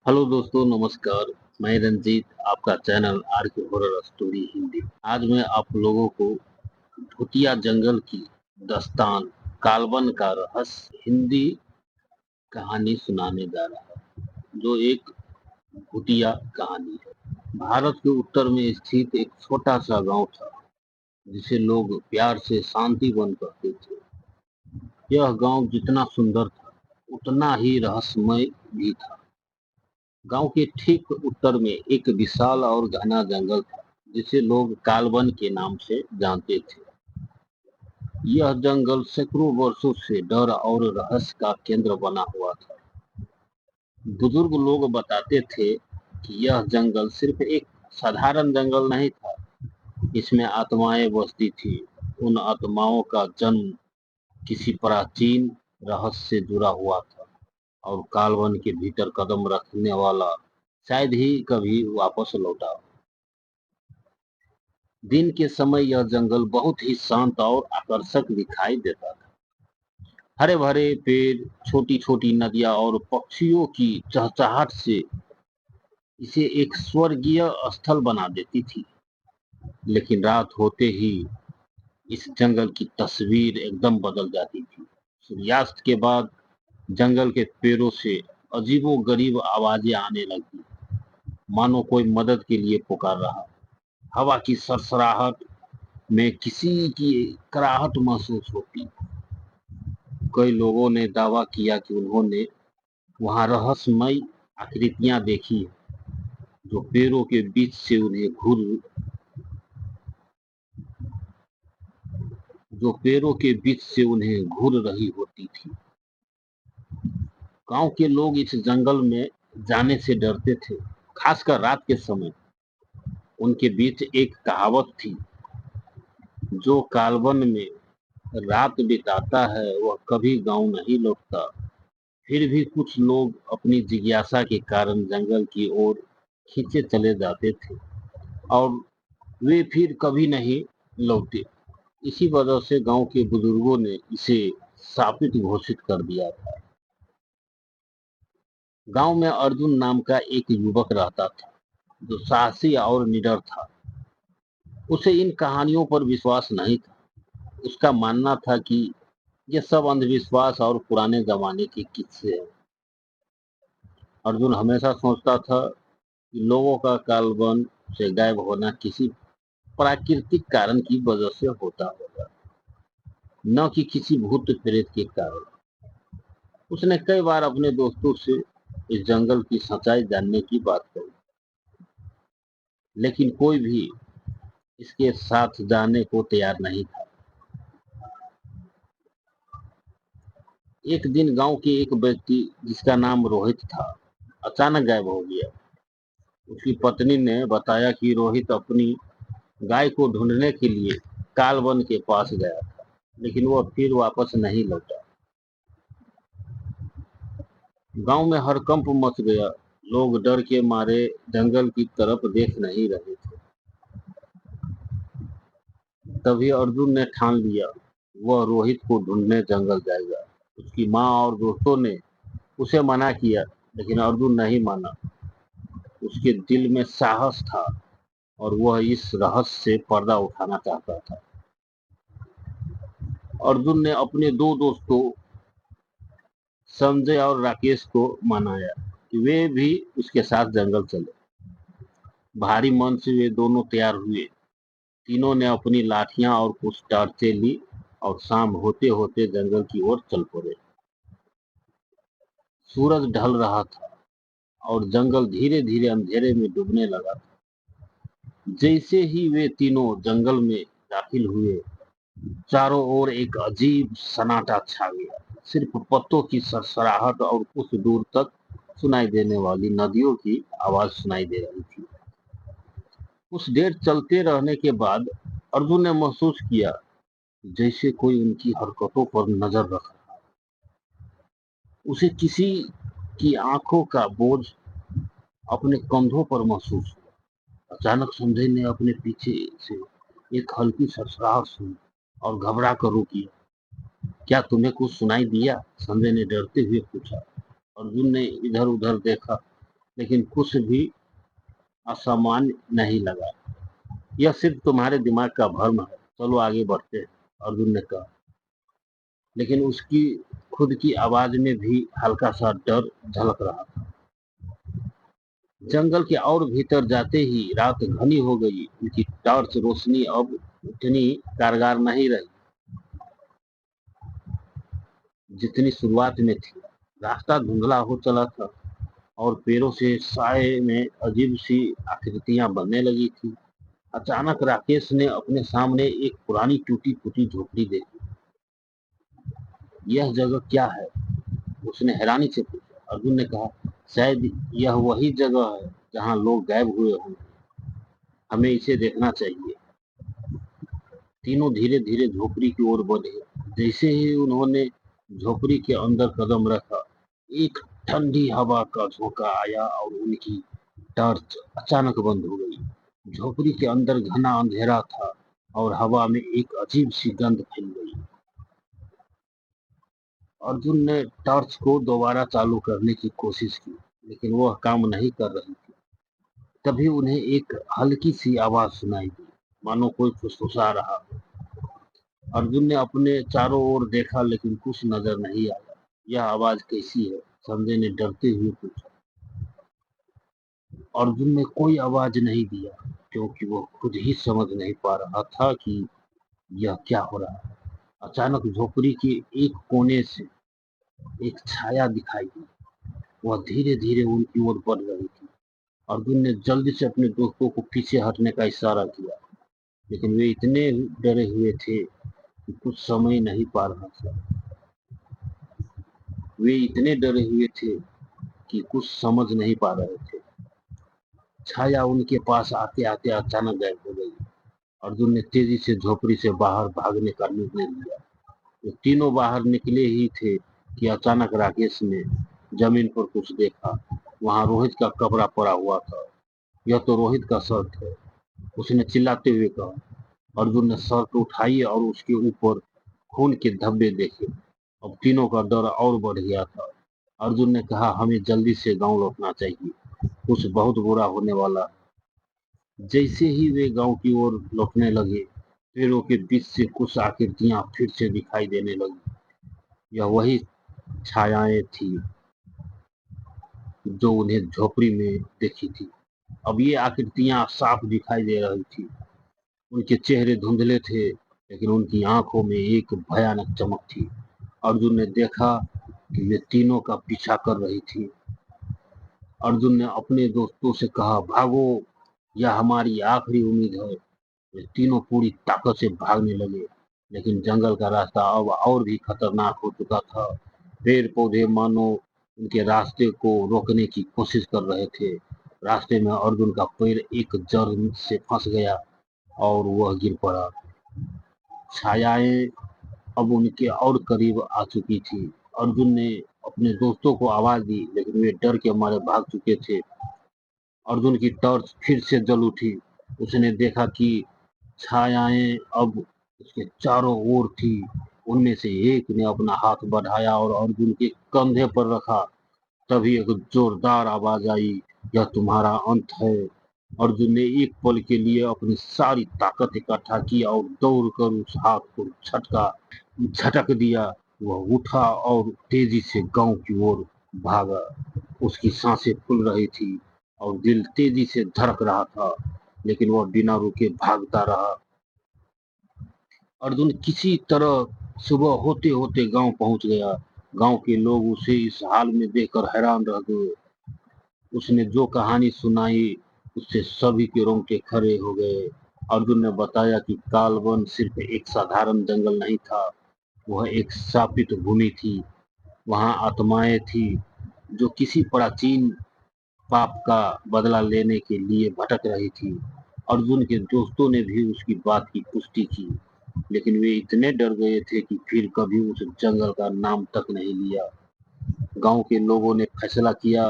Hello दोस्तों, नमस्कार। मैं रंजीत, आपका चैनल आर के हॉरर स्टोरी हिंदी। आज मैं आप लोगों को भूतिया जंगल की दास्तान काल्बन का रहस्य हिंदी कहानी सुनाने जा रहा हूँ, जो एक भूतिया कहानी है। भारत के उत्तर में स्थित एक छोटा सा गांव था, जिसे लोग प्यार से शांति वन कहते थे। यह गांव जितना सुंदर था, उतना ही रहस्यमय भी था। गांव के ठीक उत्तर में एक विशाल और घना जंगल था, जिसे लोग कालवन के नाम से जानते थे। यह जंगल सैकड़ों वर्षों से डर और रहस्य का केंद्र बना हुआ था। बुजुर्ग लोग बताते थे कि यह जंगल सिर्फ एक साधारण जंगल नहीं था। इसमें आत्माएं बसती थी। उन आत्माओं का जन्म किसी प्राचीन रहस्य से जुड़ा हुआ था, और कालवन के भीतर कदम रखने वाला शायद ही कभी वापस लौटा। दिन के समय यह जंगल बहुत ही शांत और आकर्षक दिखाई देता था। हरे भरे पेड़, छोटी छोटी नदियां और पक्षियों की चहचहाट से इसे एक स्वर्गीय स्थल बना देती थी। लेकिन रात होते ही इस जंगल की तस्वीर एकदम बदल जाती थी। सूर्यास्त के बाद जंगल के पेड़ों से अजीबो गरीब आवाजें आने लगी, मानो कोई मदद के लिए पुकार रहा। हवा की सरसराहट में किसी की कराहट महसूस होती। कई लोगों ने दावा किया कि उन्होंने वहां रहस्यमय आकृतियां देखी, जो पेड़ों के बीच से उन्हें घूर जो पेड़ों के बीच से उन्हें घूर रही होती थी। गांव के लोग इस जंगल में जाने से डरते थे, खासकर रात के समय। उनके बीच एक कहावत थी, जो काल्बन में रात बिताता है वह कभी गांव नहीं लौटता। फिर भी कुछ लोग अपनी जिज्ञासा के कारण जंगल की ओर खींचे चले जाते थे, और वे फिर कभी नहीं लौटे। इसी वजह से गांव के बुजुर्गों ने इसे शापित घोषित कर दिया था। गांव में अर्जुन नाम का एक युवक रहता था, जो साहसी और निडर था। उसे इन कहानियों पर विश्वास नहीं था। उसका मानना था कि ये सब अंधविश्वास और पुराने जमाने के किस्से हैं। अर्जुन हमेशा सोचता था कि लोगों का कालबन से गायब होना किसी प्राकृतिक कारण की वजह से होता होगा, न कि किसी भूत प्रेत के कारण। उसने कई बार अपने दोस्तों से इस जंगल की सच्चाई जानने की बात कही, लेकिन कोई भी इसके साथ जाने को तैयार नहीं था। एक दिन गांव के एक व्यक्ति, जिसका नाम रोहित था, अचानक गायब हो गया। उसकी पत्नी ने बताया कि रोहित अपनी गाय को ढूंढने के लिए कालवन के पास गया था, लेकिन वह फिर वापस नहीं लौटा। गांव में हड़कंप मच गया। लोग डर के मारे जंगल की तरफ देख नहीं रहे थे। तभी अर्जुन ने ठान लिया, वह रोहित को ढूंढने जंगल जाएगा। उसकी माँ और दोस्तों ने उसे मना किया, लेकिन अर्जुन नहीं माना। उसके दिल में साहस था, और वह इस रहस्य से पर्दा उठाना चाहता था। अर्जुन ने अपने दो दोस्तों संजय और राकेश को मनाया कि वे भी उसके साथ जंगल चले। भारी मन से वे दोनों तैयार हुए। तीनों ने अपनी लाठियां और कुछ टार्चें ली, और शाम होते होते जंगल की ओर चल पड़े। सूरज ढल रहा था, और जंगल धीरे धीरे अंधेरे में डूबने लगा। जैसे ही वे तीनों जंगल में दाखिल हुए, चारों ओर एक अजीब सन्नाटा छा गया। सिर्फ पत्तों की सरसराहट और कुछ दूर तक सुनाई देने वाली नदियों की आवाज सुनाई दे रही थी। कुछ देर चलते रहने के बाद अर्जुन ने महसूस किया, जैसे कोई उनकी हरकतों पर नजर रख रहा। उसे किसी की आंखों का बोझ अपने कंधों पर महसूस हुआ। अचानक संजय ने अपने पीछे से एक हल्की सरसराहट सुनी, और घबरा कर रुकी। क्या तुम्हें कुछ सुनाई दिया? संजय ने डरते हुए पूछा। अर्जुन ने इधर उधर देखा, लेकिन कुछ भी असामान्य नहीं लगा। यह सिर्फ तुम्हारे दिमाग का भ्रम है, चलो आगे बढ़ते हैं, अर्जुन ने कहा। लेकिन उसकी खुद की आवाज में भी हल्का सा डर झलक रहा था। जंगल के और भीतर जाते ही रात घनी हो गई। उनकी टॉर्च रोशनी अब उतनी कारगर नहीं रही जितनी शुरुआत में थी। रास्ता धुंधला हो चला था और पेड़ों से साए में अजीब सी आकृतियां बनने लगी थी। अचानक राकेश ने अपने सामने एक पुरानी टूटी फूटी झोपड़ी देखी। यह जगह क्या है? उसने हैरानी से पूछा। अर्जुन ने कहा, शायद यह वही जगह है जहाँ लोग गायब हुए होंगे। हमें इसे देखना चाहिए। तीनों धीरे धीरे झोपड़ी की ओर बढ़े। जैसे ही उन्होंने झोपड़ी के अंदर कदम रखा, एक ठंडी हवा का झोंका आया और उनकी टॉर्च अचानक बंद हो गई। झोपड़ी के अंदर घना अंधेरा था और हवा में एक अजीब सी गंध फैल गई। अर्जुन ने टॉर्च को दोबारा चालू करने की कोशिश की, लेकिन वह काम नहीं कर रही थी। तभी उन्हें एक हल्की सी आवाज सुनाई दी, मानो कोई फुसफुसा रहा हो। अर्जुन ने अपने चारों ओर देखा, लेकिन कुछ नजर नहीं आया। यह आवाज कैसी है? संजय ने डरते हुए पूछा। अर्जुन ने कोई आवाज नहीं दिया, क्योंकि वह खुद ही समझ नहीं पा रहा था कि यह क्या हो रहा है। अचानक झोपड़ी के एक कोने से एक छाया दिखाई दी। वह धीरे धीरे उनकी ओर बढ़ रही थी। अर्जुन ने जल्दी से अपने दोस्तों को पीछे हटने का इशारा किया, लेकिन वे इतने डरे हुए थे कि कुछ समय नहीं पा रहा था। वे इतने डरे हुए थे कि कुछ समझ नहीं पा रहे थे। छाया उनके पास आते आते अचानक गायब हो गई। अर्जुन ने तेजी से झोपड़ी से बाहर भागने का निर्णय लिया। वो तीनों बाहर निकले ही थे कि अचानक राकेश ने जमीन पर कुछ देखा। वहां रोहित का कपड़ा पड़ा हुआ था। यह तो रोहित का शर्ट है, उसने चिल्लाते हुए कहा। अर्जुन ने शर्ट उठाई और उसके ऊपर खून के धब्बे देखे। अब तीनों का डर और बढ़ गया था। अर्जुन ने कहा, हमें जल्दी से गांव लौटना चाहिए, कुछ बहुत बुरा होने वाला है। जैसे ही वे गांव की ओर लौटने लगे, पेड़ों के बीच से कुछ आकृतियां फिर से दिखाई देने लगी। यह वही छायाएं थी जो उन्हें झोपड़ी में देखी थी। अब ये आकृतियां साफ दिखाई दे रही थी। उनके चेहरे धुंधले थे, लेकिन उनकी आंखों में एक भयानक चमक थी। अर्जुन ने देखा कि वे तीनों का पीछा कर रही थी। अर्जुन ने अपने दोस्तों से कहा, भागो, यह हमारी आखिरी उम्मीद है। वे तीनों पूरी ताकत से भागने लगे, लेकिन जंगल का रास्ता अब और भी खतरनाक हो चुका था। पेड़ पौधे मानो उनके रास्ते को रोकने की कोशिश कर रहे थे। रास्ते में अर्जुन का पैर एक जड़ से फंस गया और वह गिर पड़ा। छायाएं अब उनके और करीब आ चुकी थी। अर्जुन ने अपने दोस्तों को आवाज दी, लेकिन वे डर के मारे भाग चुके थे। अर्जुन की टॉर्च फिर से जल उठी। उसने देखा कि छायाएं अब उसके चारों ओर थी। उनमें से एक ने अपना हाथ बढ़ाया और अर्जुन के कंधे पर रखा। तभी एक जोरदार आवाज आई, यह तुम्हारा अंत है। अर्जुन ने एक पल के लिए अपनी सारी ताकत इकट्ठा की और दौड़कर उस हाथ को झटक दिया। वह उठा और तेजी से गांव की ओर भागा। उसकी सांसें फूल रही थी और दिल तेजी से धड़क रहा था, लेकिन वह बिना रुके भागता रहा। अर्जुन किसी तरह सुबह होते होते गांव पहुंच गया। गांव के लोग उसे इस हाल में देखकर हैरान रह गए। उसने जो कहानी सुनाई उससे सभी के रोंगटे खड़े हो गए। अर्जुन ने बताया कि कालवन सिर्फ एक साधारण जंगल नहीं था, वह एक शापित भूमि थी। वहां आत्माएं थी जो किसी प्राचीन पाप का बदला लेने के लिए भटक रही थी। अर्जुन के दोस्तों ने भी उसकी बात की पुष्टि की, लेकिन वे इतने डर गए थे कि फिर कभी उस जंगल का नाम तक नहीं लिया। गांव के लोगों ने फैसला किया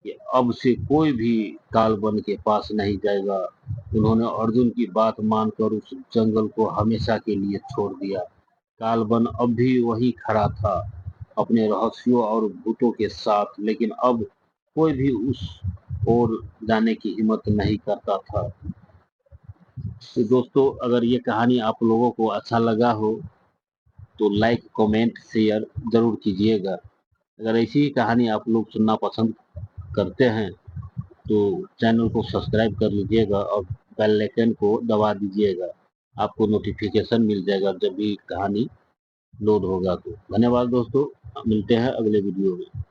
कि अब से कोई भी कालबन के पास नहीं जाएगा। उन्होंने अर्जुन की बात मानकर उस जंगल को हमेशा के लिए छोड़ दिया। कालबन अब भी वही खड़ा था, अपने रहस्यों और भूतों के साथ, लेकिन अब कोई भी उस और जाने की हिम्मत नहीं करता था। तो दोस्तों, अगर ये कहानी आप लोगों को अच्छा लगा हो तो लाइक, कमेंट, शेयर ज़रूर कीजिएगा। अगर ऐसी ही कहानी आप लोग सुनना पसंद करते हैं तो चैनल को सब्सक्राइब कर लीजिएगा और बेल आइकन को दबा दीजिएगा। आपको नोटिफिकेशन मिल जाएगा जब भी कहानी लोड होगा। तो धन्यवाद दोस्तों, मिलते हैं अगले वीडियो में।